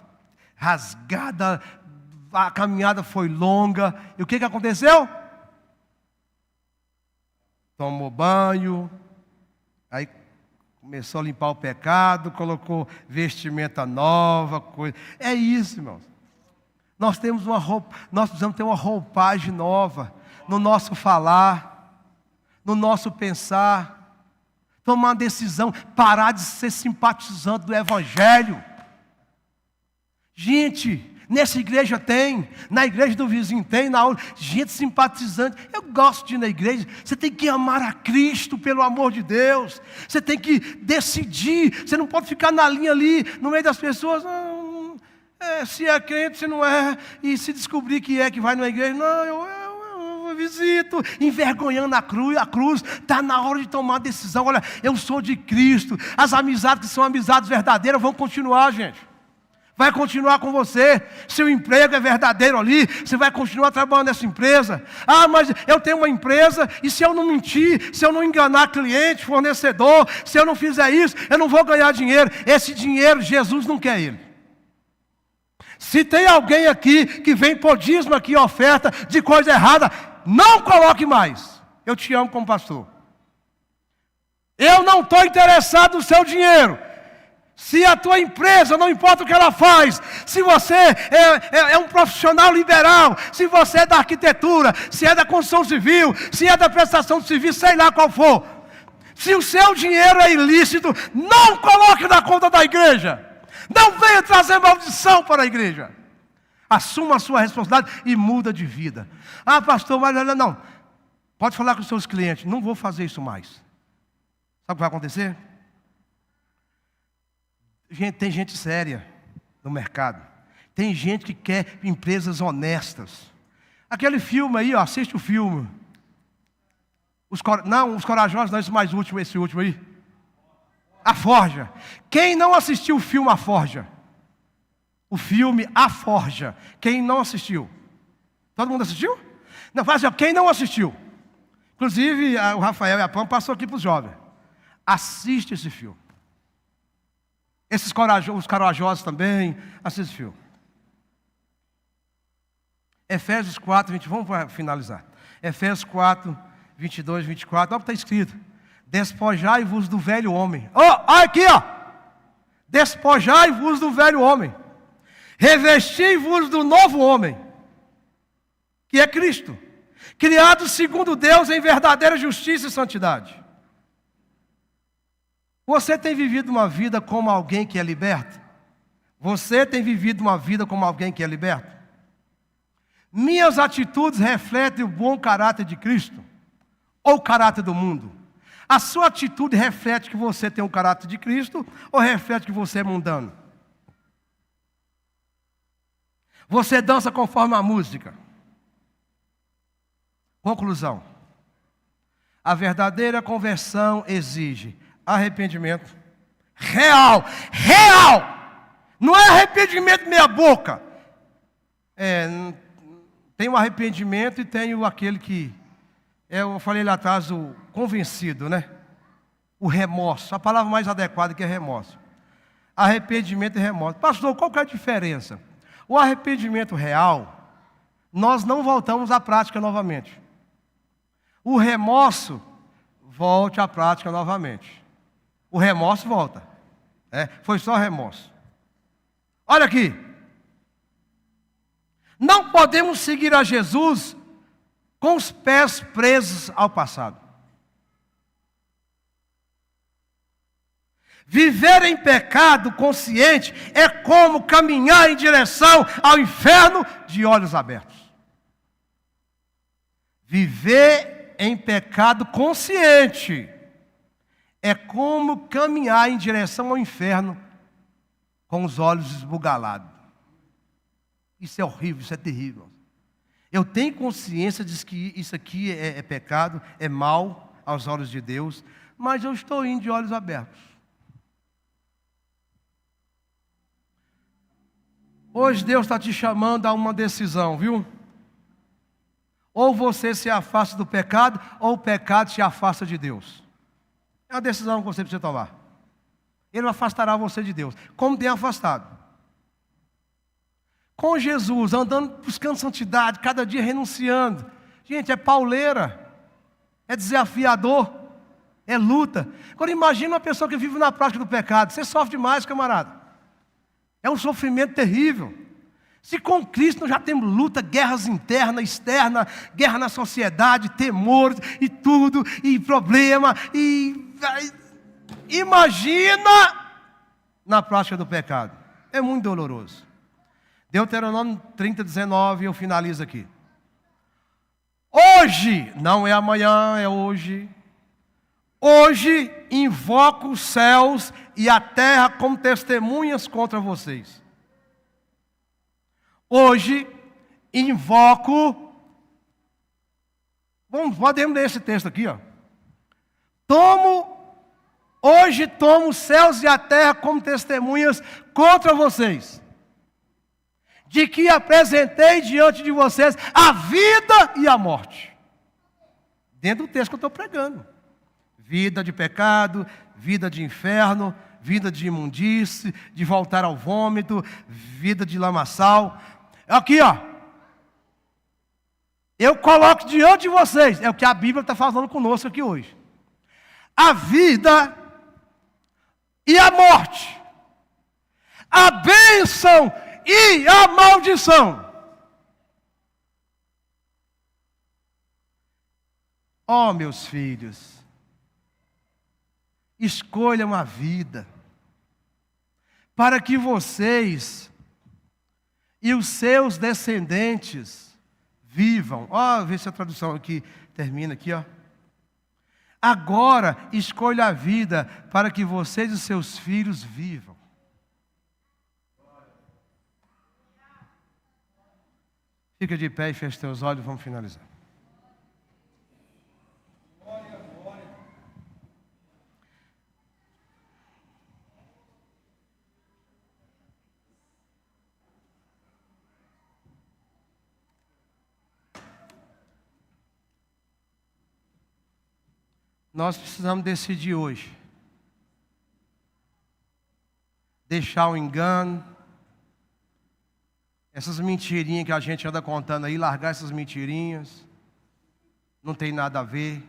rasgada, a caminhada foi longa. E o que aconteceu? Tomou banho, aí começou a limpar o pecado, colocou vestimenta nova, coisa. É isso, irmãos. Nós precisamos ter uma roupagem nova no nosso falar, no nosso pensar, tomar uma decisão, parar de ser simpatizante do Evangelho. Gente, nessa igreja tem, na igreja do vizinho tem, na aula, gente simpatizante. Eu gosto de ir na igreja. Você tem que amar a Cristo, pelo amor de Deus. Você tem que decidir. Você não pode ficar na linha ali, no meio das pessoas. Não, se é crente, se não é. E se descobrir que é, que vai na igreja. Não, eu visito, envergonhando a cruz. Está na hora de tomar a decisão. Olha, eu sou de Cristo. As amizades que são amizades verdadeiras vão continuar, gente. Vai continuar com você. Seu emprego é verdadeiro ali, você vai continuar trabalhando nessa empresa. Ah, mas eu tenho uma empresa, e se eu não mentir, se eu não enganar cliente, fornecedor, se eu não fizer isso, eu não vou ganhar dinheiro. Esse dinheiro, Jesus não quer ele. Se tem alguém aqui que vem por dízimo aqui, oferta de coisa errada, não coloque mais. Eu te amo como pastor. Eu não estou interessado no seu dinheiro. Se a tua empresa, não importa o que ela faz, se você é um profissional liberal, se você é da arquitetura, se é da construção civil, se é da prestação de serviço, sei lá qual for, se o seu dinheiro é ilícito, não coloque na conta da igreja. Não venha trazer maldição para a igreja. Assuma a sua responsabilidade e muda de vida. Ah, pastor, mas não. Pode falar com os seus clientes, não vou fazer isso mais. Sabe o que vai acontecer? Tem gente séria no mercado. Tem gente que quer empresas honestas. Aquele filme aí, ó, assiste o filme. Os Corajosos, não, esse último aí. A Forja. Quem não assistiu o filme A Forja? O filme A Forja. Quem não assistiu? Todo mundo assistiu? Não, faz assim, quem não assistiu? Inclusive, o Rafael e a Pam passou aqui para os jovens. Assiste esse filme. Os corajosos também, assiste esse filme. Efésios 4, 20, vamos finalizar. Efésios 4, 22, 24, olha o que está escrito. Despojai-vos do velho homem. Olha aqui, ó. Despojai-vos do velho homem. Revesti-vos do novo homem, que é Cristo, criado segundo Deus em verdadeira justiça e santidade. Você tem vivido uma vida como alguém que é liberto? Você tem vivido uma vida como alguém que é liberto? Minhas atitudes refletem o bom caráter de Cristo ou o caráter do mundo? A sua atitude reflete que você tem o caráter de Cristo ou reflete que você é mundano? Você dança conforme a música. Conclusão. A verdadeira conversão exige arrependimento real. Não é arrependimento meia boca. Tem o arrependimento e tem aquele que, eu falei lá atrás, o convencido, né? O remorso, a palavra mais adequada que é remorso. Arrependimento e remorso. Pastor, qual que é a diferença? O arrependimento real, nós não voltamos à prática novamente. O remorso, volte à prática novamente. O remorso volta. Foi só remorso. Olha aqui. Não podemos seguir a Jesus com os pés presos ao passado. Viver em pecado consciente é como caminhar em direção ao inferno de olhos abertos. Viver em pecado consciente é como caminhar em direção ao inferno com os olhos esbugalados. Isso é horrível, isso é terrível. Eu tenho consciência de que isso aqui é pecado, é mal aos olhos de Deus, mas eu estou indo de olhos abertos. Hoje Deus está te chamando a uma decisão, viu? Ou você se afasta do pecado, ou o pecado te afasta de Deus. É uma decisão que você precisa tomar. Ele afastará você de Deus, como tem afastado. Com Jesus, andando, buscando santidade, cada dia renunciando. Gente, é pauleira, é desafiador, é luta. Agora imagina uma pessoa que vive na prática do pecado. Você sofre demais, camarada. É um sofrimento terrível. Se com Cristo nós já temos luta, guerras internas, externas, guerra na sociedade, temores e tudo, e problema, imagina na prática do pecado. É muito doloroso. Deuteronômio 30, 19, eu finalizo aqui. Hoje, não é amanhã, é hoje. Hoje invoco os céus e a terra como testemunhas contra vocês. Hoje invoco. Podemos ler esse texto aqui, ó. Hoje tomo os céus e a terra como testemunhas contra vocês, de que apresentei diante de vocês a vida e a morte. Dentro do texto que eu estou pregando. Vida de pecado, vida de inferno, vida de imundície, de voltar ao vômito, vida de lamaçal. Aqui, ó. Eu coloco diante de vocês, é o que a Bíblia está falando conosco aqui hoje. A vida e a morte. A bênção e a maldição. Ó, meus filhos, escolham a vida, para que vocês e os seus descendentes vivam. Ó, vê se a tradução aqui termina aqui, ó. Agora escolha a vida, para que vocês e os seus filhos vivam. Fica de pé e feche teus olhos, vamos finalizar. Nós precisamos decidir hoje. Deixar o engano, essas mentirinhas que a gente anda contando aí, largar essas mentirinhas. Não tem nada a ver.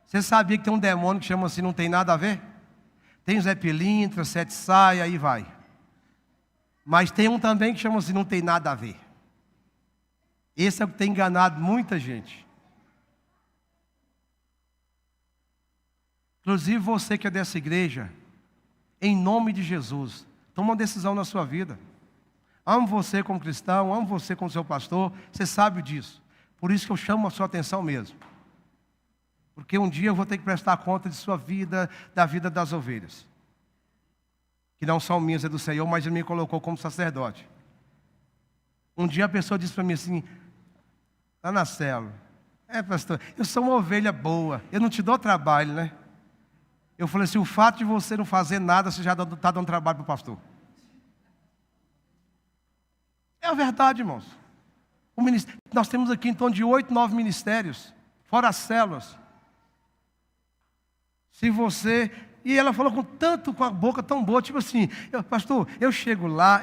Você sabia que tem um demônio que chama assim, não tem nada a ver? Tem Zé Pilintra, Sete Saia, aí vai. Mas tem um também que chama assim, não tem nada a ver. Esse é o que tem enganado muita gente. Inclusive você que é dessa igreja, em nome de Jesus, toma uma decisão na sua vida. Amo você como cristão, amo você como seu pastor, você sabe disso. Por isso que eu chamo a sua atenção mesmo. Porque um dia eu vou ter que prestar conta de sua vida, da vida das ovelhas. Que não são minhas, é do Senhor, mas Ele me colocou como sacerdote. Um dia a pessoa disse para mim assim, lá na célula, pastor, eu sou uma ovelha boa, eu não te dou trabalho, né? Eu falei assim, o fato de você não fazer nada, você já está dando trabalho para o pastor. É a verdade, irmãos. Nós temos aqui em torno de 8, 9 ministérios, fora as células. Se você... E ela falou com a boca tão boa, tipo assim, pastor, eu chego lá,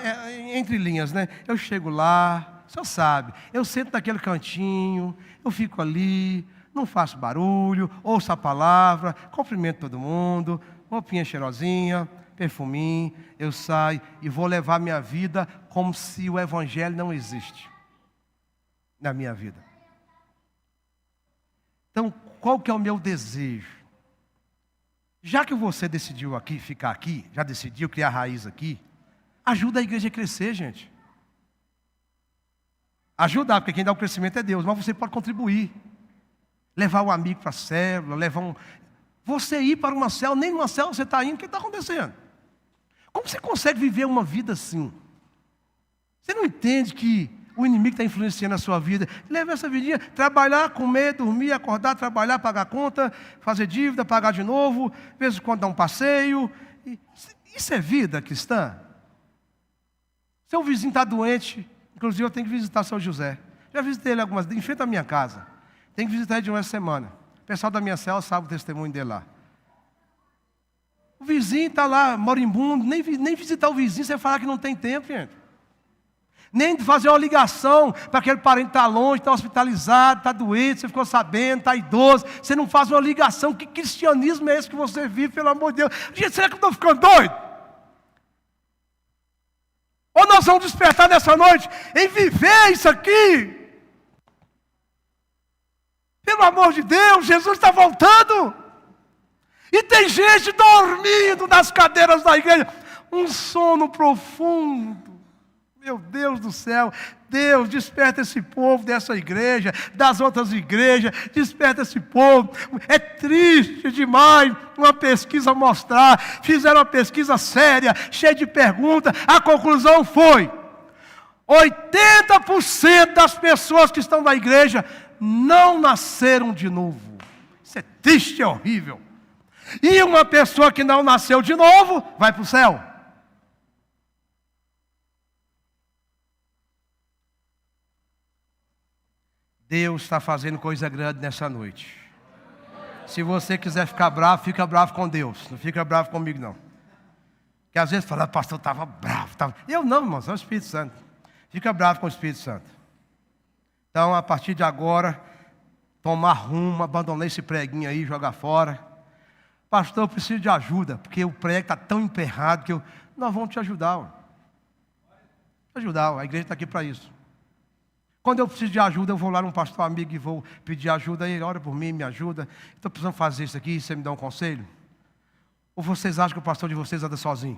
entre linhas, né? Eu chego lá, o senhor sabe, eu sento naquele cantinho, eu fico ali, não faço barulho, ouço a palavra, cumprimento todo mundo, roupinha cheirosinha, perfuminho, eu saio e vou levar minha vida como se o evangelho não existe na minha vida. Então, qual que é o meu desejo? Já que você decidiu aqui, ficar aqui, já decidiu criar raiz aqui, ajuda a igreja a crescer, gente. Ajudar, porque quem dá o crescimento é Deus, mas você pode contribuir. Levar um amigo para a célula, Você ir para uma célula, nem numa célula você está indo, o que está acontecendo? Como você consegue viver uma vida assim? Você não entende que o inimigo está influenciando a sua vida? Leva essa vidinha, trabalhar, comer, dormir, acordar, trabalhar, pagar conta, fazer dívida, pagar de novo, de vez em quando dar um passeio. Isso é vida cristã? Seu vizinho está doente, inclusive eu tenho que visitar São José. Já visitei ele algumas vezes, em frente à minha casa. Tenho que visitar ele de uma semana. O pessoal da minha célula sabe o testemunho dele lá. O vizinho está lá, moribundo, nem visitar o vizinho, você fala que não tem tempo, gente. Nem fazer uma ligação para aquele parente que está longe, está hospitalizado, está doente, você ficou sabendo, está idoso. Você não faz uma ligação. Que cristianismo é esse que você vive, pelo amor de Deus? Gente, será que eu estou ficando doido? Ou nós vamos despertar nessa noite em viver isso aqui? Pelo amor de Deus, Jesus está voltando. E tem gente dormindo nas cadeiras da igreja. Um sono profundo. Meu Deus do céu, Deus, desperta esse povo dessa igreja, das outras igrejas, desperta esse povo. É triste demais uma pesquisa mostrar, fizeram uma pesquisa séria, cheia de perguntas, a conclusão foi: 80% das pessoas que estão na igreja não nasceram de novo. Isso é triste, é horrível. E uma pessoa que não nasceu de novo, vai para o céu. Deus está fazendo coisa grande nessa noite. Se você quiser ficar bravo, fica bravo com Deus. Não fica bravo comigo, não. Porque às vezes fala, pastor, estava bravo. Eu não, irmãos, é o Espírito Santo. Fica bravo com o Espírito Santo. Então, a partir de agora, tomar rumo, abandonar esse preguinho aí, jogar fora. Pastor, eu preciso de ajuda, porque o prego está tão emperrado que nós vamos te ajudar. A igreja está aqui para isso. Quando eu preciso de ajuda, eu vou lá num pastor amigo e vou pedir ajuda. Ele ora por mim, me ajuda. Estou precisando fazer isso aqui, você me dá um conselho? Ou vocês acham que o pastor de vocês anda sozinho?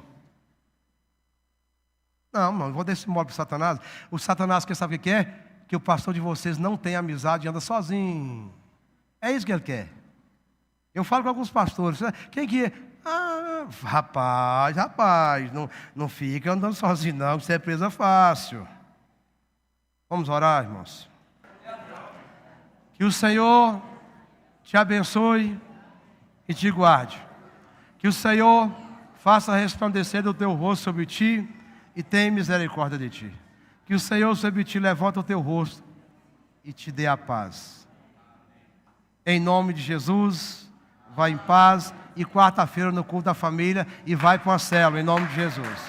Não vou dar esse modo para o Satanás. O Satanás quer saber o que é? Que o pastor de vocês não tem amizade e anda sozinho. É isso que ele quer. Eu falo com alguns pastores. Quem que é? Rapaz, não fica andando sozinho não, que isso é presa fácil. Vamos orar, irmãos. Que o Senhor te abençoe e te guarde. Que o Senhor faça resplandecer o teu rosto sobre ti e tenha misericórdia de ti. Que o Senhor sobre ti levante o teu rosto e te dê a paz. Em nome de Jesus, vai em paz. E quarta-feira no culto da família e vai para uma célula, em nome de Jesus.